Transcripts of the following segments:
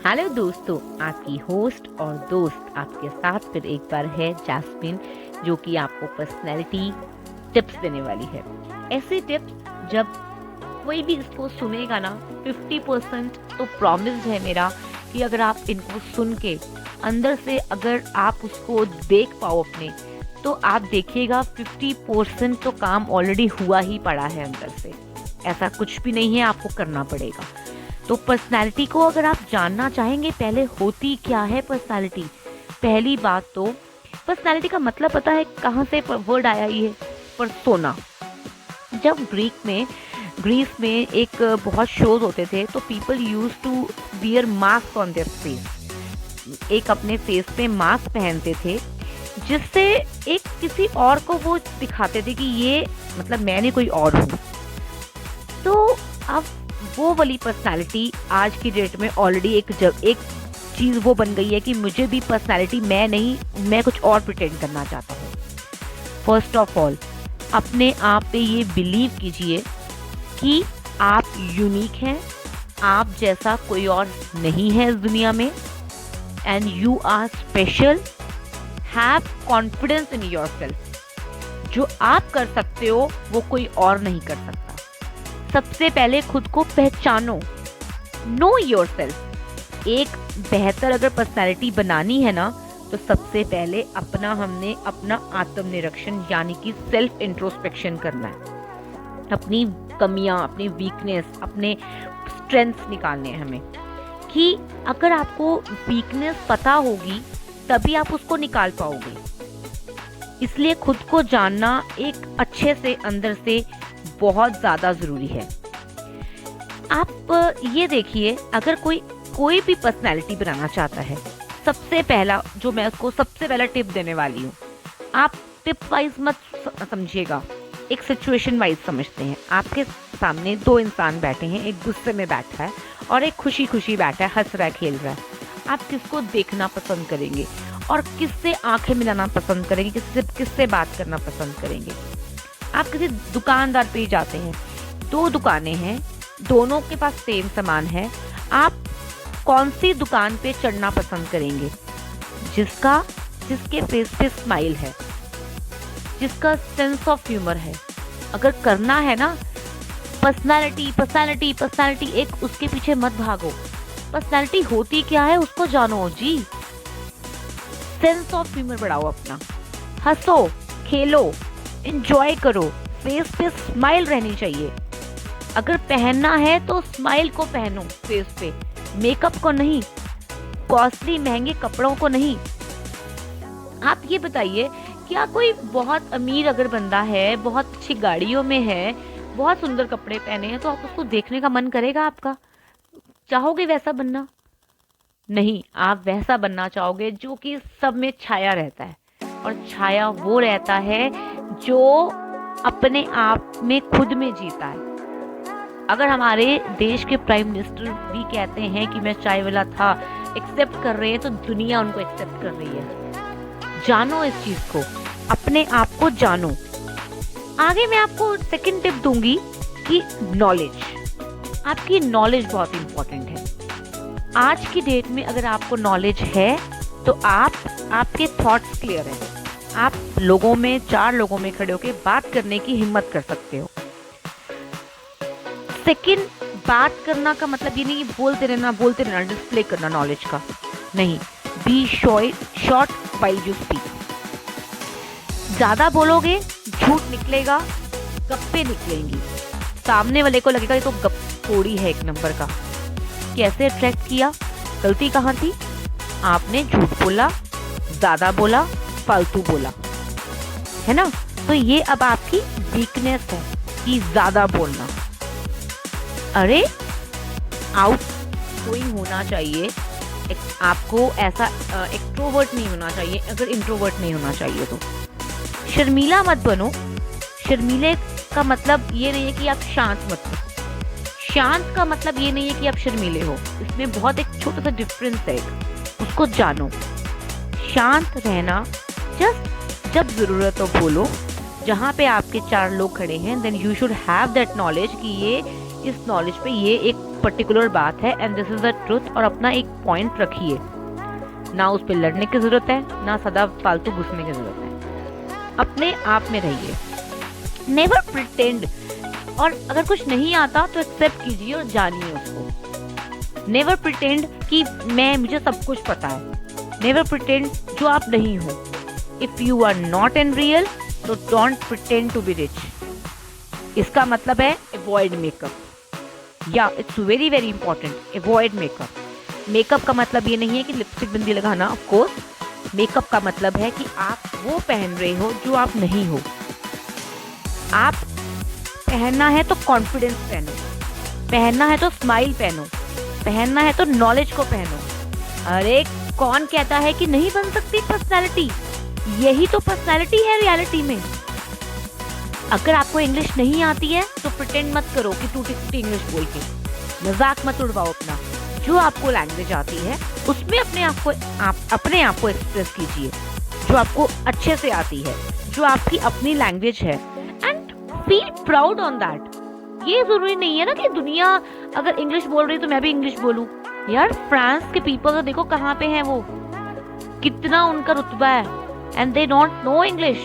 Hello दोस्तों, आपकी host और दोस्त आपके साथ फिर एक बार है जैस्मिन, जो कि आपको पर्सनैलिटी टिप्स देने वाली है। ऐसे टिप्स जब कोई भी इसको सुनेगा ना, 50% तो प्रॉमिस है मेरा कि अगर आप इनको सुन के अंदर से अगर आप उसको देख पाओ अपने, तो आप देखिएगा 50% तो काम ऑलरेडी हुआ ही पड़ा है अंदर से। ऐसा कुछ भी नहीं है, आपको करना पड़ेगा। तो पर्सनालिटी को अगर आप जानना चाहेंगे, पहले होती क्या है पर्सनालिटी। पहली बात तो पर्सनालिटी का मतलब पता है कहाँ से वर्ड आया ये पर्सोना। जब ग्रीस में एक बहुत शोज होते थे, तो people use to wear mask on their face. एक अपने फेस पे मास्क पहनते थे, जिससे एक किसी और को वो दिखाते थे कि ये मतलब मैं नहीं कोई और हूँ। तो अब वो वाली पर्सनालिटी आज की डेट में ऑलरेडी एक चीज़ वो बन गई है कि मुझे भी पर्सनालिटी मैं नहीं, मैं कुछ और प्रिटेंड करना चाहता हूँ। फर्स्ट ऑफ ऑल, अपने आप पे ये बिलीव कीजिए कि आप यूनिक हैं, आप जैसा कोई और नहीं है इस दुनिया में, and you are special. Have confidence in yourself. जो आप कर सकते हो वो कोई और नहीं कर सकता। सबसे पहले खुद को पहचानो, नो योरसेल्फ। एक बेहतर अगर पर्सनालिटी बनानी है ना, तो सबसे पहले हमने अपना आत्मनिरीक्षण यानी कि सेल्फ इंट्रोस्पेक्शन करना है। अपनी कमियां, अपनी वीकनेस, अपने स्ट्रेंथ्स निकालने हैं हमें। कि अगर आपको वीकनेस पता होगी तभी आप उसको निकाल पाओगे। इसलिए खुद को जानना एक अच्छे से अंदर से बहुत ज़्यादा ज़रूरी है। आप ये देखिए, अगर कोई भी पर्सनैलिटी बनाना चाहता है, सबसे पहला जो मैं उसको सबसे पहला टिप देने वाली हूँ, आप टिप वाइज मत समझिएगा, एक सिचुएशन वाइज समझते हैं। आपके सामने दो इंसान बैठे हैं, एक गुस्से में बैठा है और एक खुशी खुशी बैठा है, हंस रहा है, खेल रहा है। आप किसको देखना पसंद करेंगे और किससे आंखें मिलाना पसंद करेंगे, किससे बात करना पसंद करेंगे। आप किसी दुकानदार पे ही जाते हैं, दो दुकानें हैं, दोनों के पास सेम सामान है, आप कौन सी दुकान पे चढ़ना पसंद करेंगे? जिसके फेस पे स्माइल है, जिसका सेंस ऑफ ह्यूमर है। अगर करना है ना पर्सनालिटी एक, उसके पीछे मत भागो। पर्सनालिटी होती क्या है उसको जानो जी। सेंस ऑफ ह्यूमर बढ़ाओ अपना, हंसो, खेलो, एंजॉय करो, फेस पे स्माइल रहनी चाहिए। अगर पहनना है तो स्माइल को पहनो फेस पे, मेकअप को नहीं, कॉस्टली महंगे कपड़ों को नहीं। आप ये बताइए, क्या कोई बहुत अमीर अगर बंदा है, बहुत अच्छी गाड़ियों में है, बहुत सुंदर कपड़े पहने हैं, तो आप उसको देखने का मन करेगा आपका? चाहोगे वैसा बनना? नहीं, आप वैसा बनना चाहोगे जो कि सब में छाया रहता है। और छाया वो रहता है जो अपने आप में खुद में जीता है। अगर हमारे देश के प्राइम मिनिस्टर भी कहते हैं कि मैं चाय वाला था, एक्सेप्ट कर रहे हैं, तो दुनिया उनको एक्सेप्ट कर रही है। जानो इस चीज को, अपने आप को जानो। आगे मैं आपको सेकंड टिप दूंगी कि नॉलेज। आपकी नॉलेज बहुत इंपॉर्टेंट है। आज की डेट में अगर आपको नॉलेज है तो आपके थॉट्स क्लियर हैं। आप लोगों में, चार लोगों में खड़े होकर बात करने की हिम्मत कर सकते हो। सेकंड, बात करना का मतलब ये नहीं कि बोलते रहना डिस्प्ले करना नॉलेज का नहीं। Be short while you speak. ज्यादा बोलोगे झूठ निकलेगा, गप्पे निकलेंगी, सामने वाले को लगेगा ये तो गप्पोड़ी है एक नंबर का। कैसे अट्रैक्ट किया? गलती कहाँ थी? आपने झूठ बोला, ज्यादा बोला, फालतू बोला, है ना? तो ये अब आपकी वीकनेस है कि ज्यादा बोलना। अरे आउट गोइंग होना चाहिए आपको, ऐसा एक्सट्रोवर्ट नहीं होना चाहिए। अगर इंट्रोवर्ट नहीं होना चाहिए तो शर्मीला मत बनो। शर्मीले का मतलब ये नहीं है कि आप शांत मत हो। शांत का मतलब ये नहीं है कि आप शर्मीले हो। इसमें बहुत एक छोटा सा डिफरेंस है, उसको जानो। शांत रहना जस्ट जब जरूरत हो बोलो। जहाँ पे आपके चार लोग खड़े हैं, then you should have that knowledge कि इस नॉलेज पे ये एक पर्टिकुलर बात है and this is the truth, और अपना एक पॉइंट रखिए। ना उस पे लड़ने की जरूरत है, ना सदा फालतू घुसने की जरूरत है। अपने आप में रहिए, नेवर प्रिटेंड। और अगर कुछ नहीं आता तो एक्सेप्ट कीजिए और जानिए उसको। नेवर प्रिटेंड कि मुझे सब कुछ पता है। नेवर प्रिटेंड जो आप नहीं हो। If you are not in real तो don't pretend to be rich. इसका मतलब है अवॉइड मेकअप। या it's very very important, avoid makeup. Makeup का मतलब ये नहीं है कि लिपस्टिक बिंदी लगाना, ऑफ कोर्स। मेकअप का मतलब है कि आप वो पहन रहे हो जो आप नहीं हो। आप पहनना है तो कॉन्फिडेंस पहनो, पहनना है तो स्माइल पहनो, पहनना है तो नॉलेज को पहनो। अरे कौन कहता है कि नहीं बन सकती पर्सनैलिटी? यही तो पर्सनैलिटी है रियलिटी में। अगर आपको इंग्लिश नहीं आती है तो प्रिटेंड मत करो कि टूटी फूटी इंग्लिश बोल के मजाक मत उड़वाओ अपना। जो आपको लैंग्वेज आती है उसमें अपने आप को एक्सप्रेस कीजिए, जो आपको अच्छे से आती है, जो आपकी अपनी लैंग्वेज है, and feel proud on that. ये जरूरी नहीं है ना कि दुनिया अगर इंग्लिश बोल रही है तो मैं भी इंग्लिश बोलूं। यार फ्रांस के पीपल तो देखो कहाँ पे हैं वो, कितना उनका रुतबा है, and they don't know English.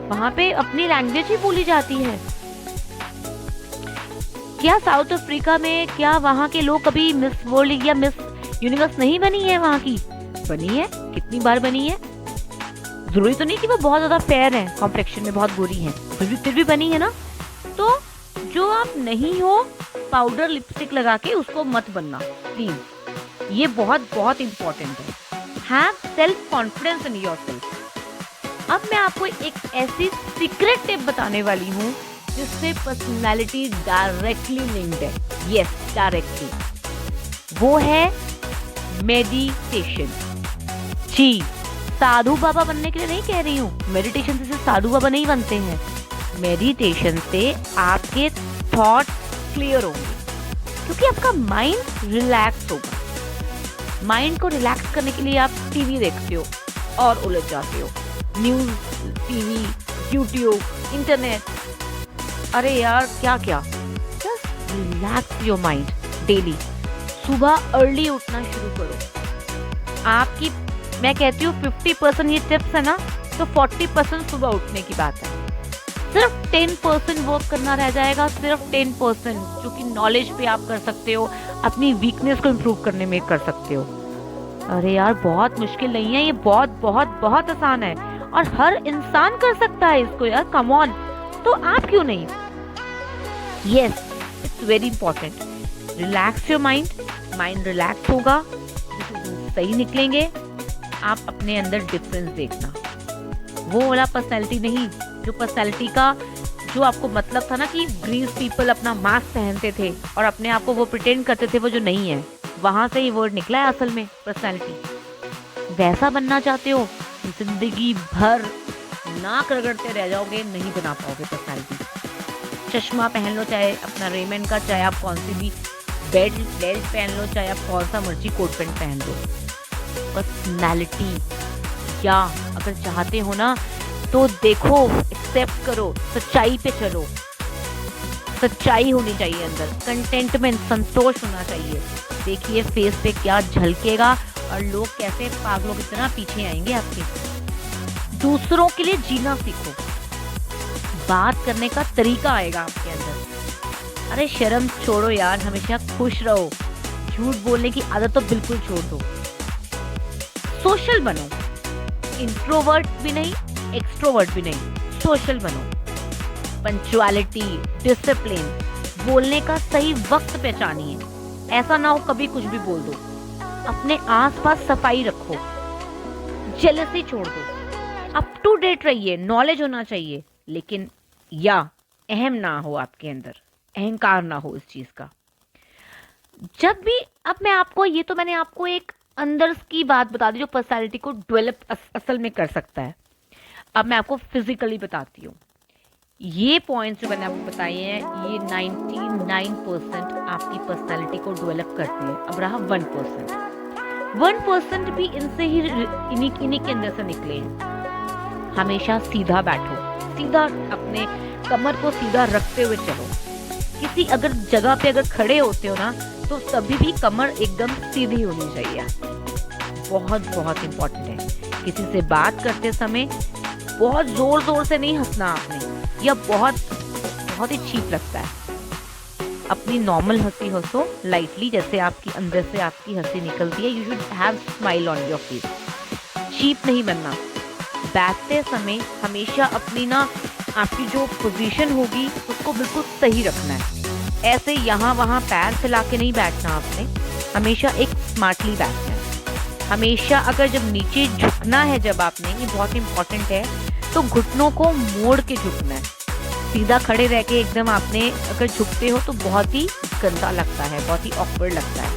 वहां पे अपनी लैंग्वेज ही बोली जाती है। क्या साउथ अफ्रीका में, क्या वहां के लोग कभी मिस वर्ल्ड या मिस यूनिवर्स नहीं बनी है? वहां की बनी है, कितनी बार बनी है। जरूरी तो नहीं कि वो बहुत ज्यादा फेयर है, कॉम्प्लेक्शन में बहुत गोरी है, फिर भी बनी है ना। तो जो आप नहीं हो, पाउडर लिपस्टिक लगा के उसको मत बनना प्लीज। ये बहुत बहुत इंपॉर्टेंट है। Have self confidence in yourself. अब मैं आपको एक ऐसी सीक्रेट टिप बताने वाली हूँ जिससे पर्सनालिटी डायरेक्टली लिंक्ड है। Yes, directly. वो है मेडिटेशन। जी, साधु बाबा बनने के लिए नहीं कह रही हूँ। मेडिटेशन से साधु बाबा नहीं बनते हैं। मेडिटेशन से आपके थॉट क्लियर होंगे, क्योंकि आपका माइंड रिलैक्स होगा। माइंड को रिलैक्स करने के लिए आप टीवी देखते हो और उलझ जाते हो। न्यूज, टीवी, यूट्यूब, इंटरनेट, अरे यार क्या क्या। Just relax your mind daily. सुबह अर्ली उठना शुरू करो। आपकी, मैं कहती हूँ 50% ये टिप्स है ना, तो 40% सुबह उठने की बात है। सिर्फ 10% वर्क करना रह जाएगा, सिर्फ 10%, जो कि नॉलेज पे आप कर सकते हो, अपनी वीकनेस को इम्प्रूव करने में कर सकते हो। अरे यार बहुत मुश्किल नहीं है, ये बहुत बहुत बहुत आसान है और हर इंसान कर सकता है इसको यार, कम ऑन। तो आप क्यों नहीं? Yes, it's very important. Relax your mind. Mind relax होगा, सही निकलेंगे। आप अपने अंदर डिफरेंस देखना। वो वाला पर्सनैलिटी नहीं, जो पर्सनैलिटी का जो आपको मतलब था ना कि ग्रीस पीपल अपना मास्क पहनते थे और अपने आप को वो प्रिटेंड करते थे, वो जो नहीं है, वहां से ही वर्ड निकला है असल में पर्सनैलिटी। वैसा बनना चाहते हो, जिंदगी भर नाक रगड़ते रह जाओगे, नहीं बना पाओगे पर्सनैलिटी। चश्मा पहन लो, चाहे अपना रेमंड का, चाहे आप कौन सी भी बेल्ट पहन लो, चाहे आप कौन सा मर्जी कोट पैंट पहन लो। पर्सनैलिटी क्या अगर चाहते हो ना तो देखो, एक्सेप्ट करो, सच्चाई पे चलो। सच्चाई होनी चाहिए अंदर, कंटेंटमेंट, संतोष होना चाहिए। देखिए फेस पे क्या झलकेगा और लोग कैसे पागलों की तरह पीछे आएंगे आपके। दूसरों के लिए जीना सीखो। बात करने का तरीका आएगा आपके अंदर। अरे शर्म छोड़ो यार, हमेशा खुश रहो। झूठ बोलने की आदत तो बिल्कुल छोड़ दो। सोशल बनो, इंट्रोवर्ट भी नहीं, एक्सट्रोवर्ट भी नहीं, सोशल बनो। पंक्चुअलिटी, डिसिप्लिन, बोलने का सही वक्त पहचानिए। ऐसा ना हो कभी कुछ भी बोल दो। अपने आसपास सफाई रखो, जेलसी छोड़ दो। अप टू डेट रहिए, नॉलेज होना चाहिए, लेकिन या अहम ना हो आपके अंदर, अहंकार ना हो इस चीज का। जब भी, अब मैं आपको, ये तो मैंने आपको एक अंदर की बात बता दी जो पर्सनालिटी को डेवलप असल में कर सकता है। अब मैं आपको फिजिकली बताती हूँ। ये पॉइंट्स जो मैंने आपको बताए हैं, ये 99% आपकी पर्सनालिटी को डेवलप करते हैं। अब रहा 1% भी इनसे ही, इन्हीं के अंदर से निकले हैं। हमेशा सीधा बैठो, सीधा अपने कमर को सीधा रखते हुए चलो। किसी अगर जगह पे अगर खड़े होते हो ना, तो कभी भी कमर एकदम सीधी होनी चाहिए। बहुत बहुत इम्पोर्टेंट है। किसी से बात करते समय बहुत जोर जोर से नहीं हंसना आपने, यह बहुत बहुत ही चीप लगता है। अपनी नॉर्मल हंसी हंसो, लाइटली, जैसे आपकी अंदर से आपकी हंसी निकलती है। You should have smile on your face. Cheap नहीं बनना। बैठते समय हमेशा अपनी ना, आपकी जो पोजीशन होगी उसको बिल्कुल सही रखना है। ऐसे यहाँ वहाँ पैर फैला के नहीं बैठना आपने, हमेशा एक स्मार्टली बैठना है। हमेशा अगर जब नीचे झुकना है, जब आपने, ये बहुत इंपॉर्टेंट है, तो घुटनों को मोड़ के झुकना है। सीधा खड़े रह के एकदम आपने अगर झुकते हो तो बहुत ही गंदा लगता है, बहुत ही ऑकवर्ड लगता है।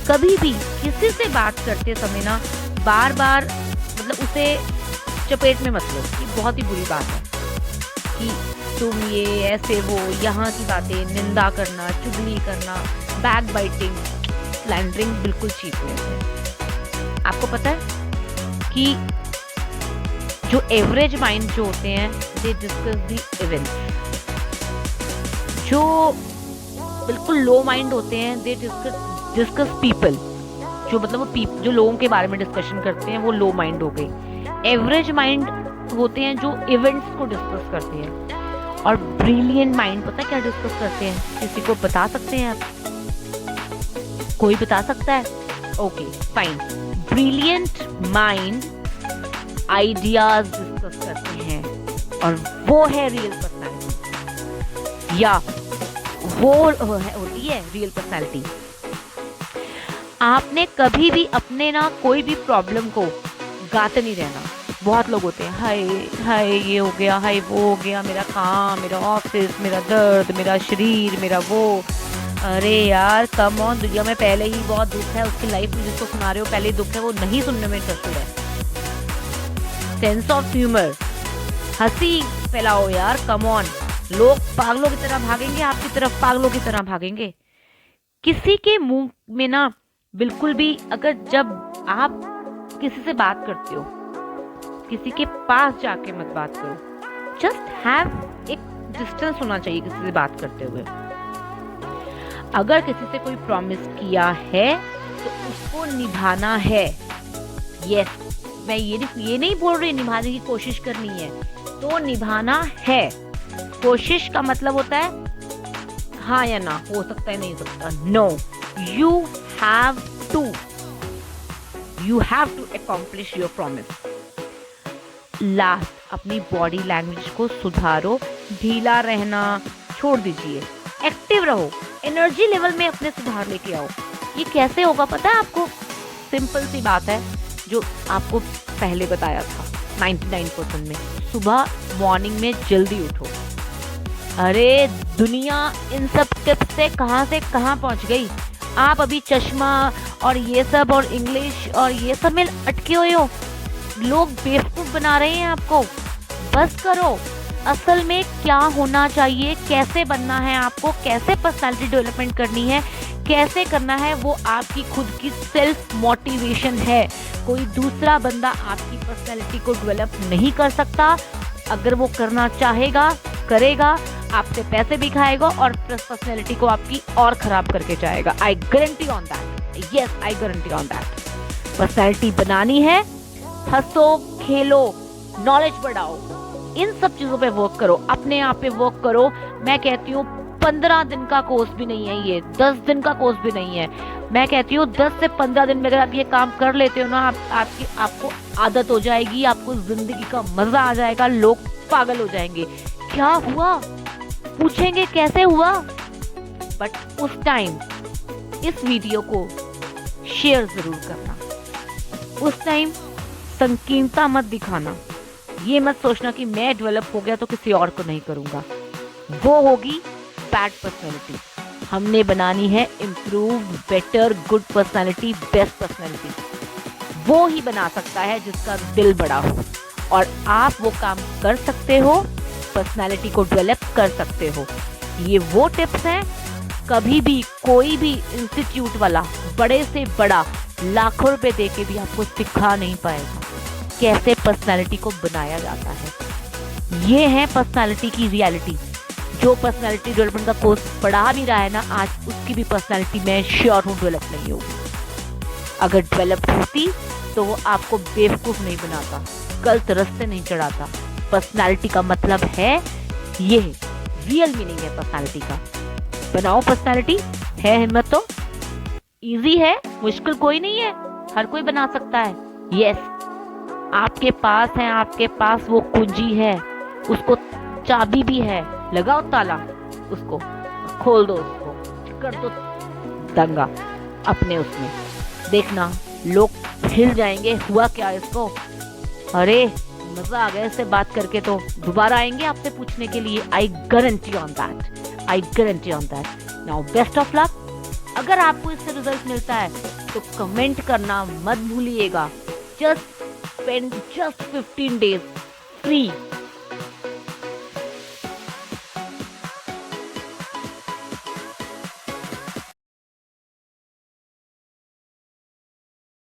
कभी भी किसी से बात करते समय ना बार बार मतलब उसे चपेट में मत लो, ये बहुत ही बुरी बात है कि तुम ये ऐसे वो, यहाँ की बातें, निंदा करना, चुगली करना, बैक बाइटिंग, स्लैंडरिंग बिल्कुल चीपनेस है। आपको पता है कि जो एवरेज माइंड जो होते हैं, दे डिस्कस दी इवेंट्स। जो बिल्कुल लो माइंड होते हैं, दे डिस्कस पीपल। जो मतलब वो जो लोगों के बारे में डिस्कशन करते हैं, वो लो माइंड हो गए। एवरेज माइंड होते हैं जो इवेंट्स को डिस्कस करते हैं। और ब्रिलियंट माइंड पता है क्या डिस्कस करते हैं? किसी को बता सकते हैं आप? कोई बता सकता है? Okay fine. Brilliant mind ideas discuss करते हैं, और वो है रियल पर्सनालिटी, या वो होती है रियल पर्सनालिटी। आपने कभी भी अपने ना कोई भी प्रॉब्लम को गाते नहीं रहना। बहुत लोग होते हैं, हाय हाय ये हो गया, हाय वो हो गया, मेरा काम, मेरा ऑफिस, मेरा दर्द, मेरा शरीर, मेरा वो। अरे यार कम ऑन, दुनिया में पहले ही बहुत दुख है, उसकी लाइफ में जिसको सुना रहे हो पहले दुख है, वो नहीं सुनने में इंटरेस्टेड है। सेंस ऑफ ह्यूमर, हंसी फैलाओ यार, कम ऑन। लोग पागलों की तरह भागेंगे, आपकी तरफ पागलों की तरह भागेंगे। किसी के मुंह में ना बिल्कुल भी, अगर जब आप किसी से बात करते हो, किसी के पास जाके मत बात करो। जस्ट हैव एक डिस्टेंस होना चाहिए किसी से बात करते हुए। अगर किसी से कोई प्रॉमिस किया है तो उसको निभाना है। यस, मैं ये नहीं बोल रही निभाने की कोशिश करनी है, तो निभाना है। कोशिश का मतलब होता है हाँ या ना, हो सकता है नहीं हो सकता। No, you have to accomplish your promise। Last, अपनी बॉडी लैंग्वेज को सुधारो। ढीला रहना छोड़ दीजिए, एक्टिव रहो, एनर्जी लेवल में अपने सुधार लेके आओ। ये कैसे होगा पता है आपको? सिंपल सी बात है जो आपको पहले बताया था 99% में। सुबह मॉर्निंग में जल्दी उठो। अरे दुनिया इन सब टिप्स से कहां पहुंच गई। आप अभी चश्मा और ये सब और इंग्लिश और ये सब में अटके हुए हो। लोग बेवकूफ बना रहे हैं आपको। बस करो। असल में क्या होना चाहिए, कैसे बनना है आपको, कैसे पर्सनालिटी डेवलपमेंट करनी है, कैसे करना है, वो आपकी खुद की सेल्फ मोटिवेशन है। कोई दूसरा बंदा आपकी पर्सनालिटी को डेवलप नहीं कर सकता। अगर वो करना चाहेगा, करेगा, आपसे पैसे भी खाएगा और पर्सनालिटी को आपकी और खराब करके जाएगा। I guarantee on that. Yes, I guarantee on that. Personality बनानी है, हंसो, खेलो, नॉलेज बढ़ाओ, इन सब चीजों पे वर्क करो, अपने आप पे वर्क करो। मैं कहती हूँ 15 दिन का कोर्स भी नहीं है ये, 10 दिन का कोर्स भी नहीं है। मैं कहती हूँ 10 से 15 दिन में अगर आप ये काम कर लेते हो ना, आपको आदत हो जाएगी, आपको जिंदगी का मजा आ जाएगा। लोग पागल हो जाएंगे, क्या हुआ पूछेंगे, कैसे हुआ। बट उस टाइम इस वीडियो को शेयर जरूर करना। उस टाइम संकीर्णता मत दिखाना। ये मत सोचना कि मैं डेवलप हो गया तो किसी और को नहीं करूंगा। वो होगी बैड पर्सनालिटी। हमने बनानी है improved, better, good personality, best personality. वो ही बना सकता है जिसका दिल बड़ा हो, और आप वो काम कर सकते हो, पर्सनालिटी को डेवलप कर सकते हो। ये वो टिप्स हैं, कभी भी कोई भी इंस्टीट्यूट वाला बड़े से बड़ा लाखों रुपए देके भी आपको सिखा नहीं पाएगा कैसे पर्सनालिटी को बनाया जाता है। ये है पर्सनालिटी की रियलिटी। जो पर्सनालिटी डेवलपमेंट का कोर्स पढ़ा भी रहा है ना आज, उसकी भी पर्सनालिटी मैं श्योर हूँ डेवलप नहीं होगी। अगर डेवलप होती तो वो आपको बेवकूफ नहीं बनाता, गलत रास्ते नहीं चढ़ाता। पर्सनालिटी का मतलब है ये, रियल मीनिंग है पर्सनालिटी का। बनाओ पर्सनालिटी, है हिम्मत तो, इजी है, मुश्किल कोई नहीं है, हर कोई बना सकता है। यस, आपके पास है, आपके पास वो कुंजी है, उसको चाबी भी है, लगाओ ताला, उसको खोल दो, उसको कर दो दंगा अपने उसमें, देखना लोग हिल जाएंगे। हुआ क्या इसको, अरे मजा आ गया इससे बात करके, तो दोबारा आएंगे आपसे पूछने के लिए। I guarantee on that, I guarantee on that. Now best of luck. अगर आपको इससे रिजल्ट मिलता है तो कमेंट करना मत भूलिएगा। Just spend just 15 days free